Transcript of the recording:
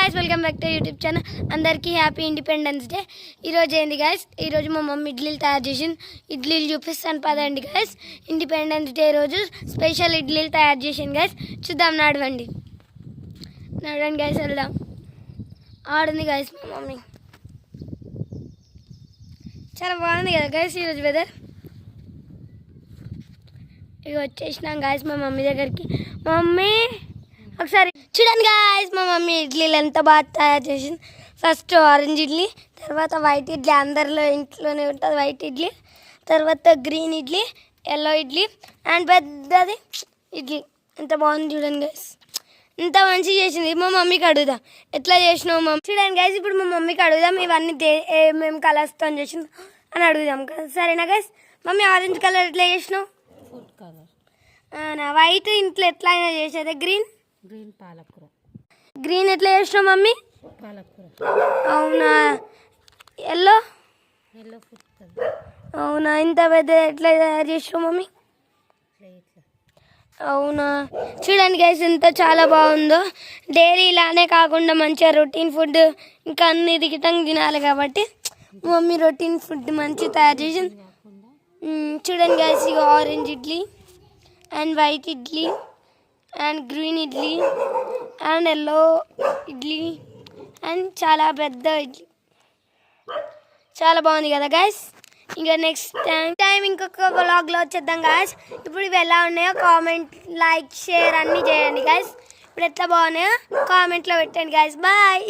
Guys welcome back to YouTube channel. అందరికీ happy independence day. ఈరోజు ఏంది గాయస్, ఈరోజు మా మమ్మీ ఇడ్లీలు తయారు చేసింది. ఇడ్లీలు చూపిస్తాను పదండి గాయస్. ఇండిపెండెన్స్ డే రోజు స్పెషల్ ఇడ్లీలు తయారు చేసింది గాయస్. చూద్దాం, నడవండి గాయస్, వెళ్దాం. ఆడుంది గాయస్ మా మమ్మీ. చాలా బాగుంది కదా గాయస్ ఈరోజు వెదర్. ఇక వచ్చేసినాం గాయస్ మా మమ్మీ దగ్గరికి. మమ్మీ ఒకసారి చూడండి గాయస్, మా మమ్మీ ఇడ్లీలు ఎంత బాగా తయారు చేసింది. ఫస్ట్ ఆరెంజ్ ఇడ్లీ, తర్వాత వైట్ ఇడ్లీ, అందరిలో ఇంట్లోనే ఉంటుంది వైట్ ఇడ్లీ, తర్వాత green idli, yellow idli and పెద్దది ఇడ్లీ. ఎంత బాగుంది చూడండి గాయస్, ఇంత మంచిగా చేసింది. మా మమ్మీకి అడుగుదాం ఎట్లా చేసినావు మమ్మీ. చూడండి గాయస్, ఇప్పుడు మా మమ్మీకి అడుగుదాం ఇవన్నీ ఏమేమి కలర్స్తో చేసింది అని అడుగుదాం. సరేనా గాయస్? మమ్మీ ఆరెంజ్ కలర్ ఎట్లా చేసినావు? Food colour. వైట్ ఇంట్లో ఎట్లా అయినా చేసేది. గ్రీన్ పాలకూర. గ్రీన్ ఎట్లా చేసినావు మమ్మీ? పాలకూర. అవునా. Yellow food colour. అవునా. ఇంత పెద్ద ఎట్లా తయారు చేసినావు మమ్మీ? అవునా. చూడండి గైస్ ఎంత చాలా బాగుందో. డైలీ ఇలానే కాకుండా మంచిగా రొటీన్ ఫుడ్ ఇంకా అన్ని దిగటం తినాలి కాబట్టి మమ్మీ రొటీన్ ఫుడ్ మంచి తయారు చేసింది. చూడండి గైస్, ఇక orange idli and white idli and green idli and yellow idli and చాలా పెద్ద ఇడ్లీ. చాలా బాగుంది కదా గాయస్. ఇంకా నెక్స్ట్ టైం ఇంకొక వ్లాగ్లో వచ్చేద్దాం గాయస్. ఇప్పుడు ఇవి ఎలా ఉన్నాయో కామెంట్, లైక్, షేర్ అన్నీ చేయండి గాయస్. ఇప్పుడు ఎట్లా బాగున్నాయో కామెంట్లో పెట్టండి గాయస్. బాయ్.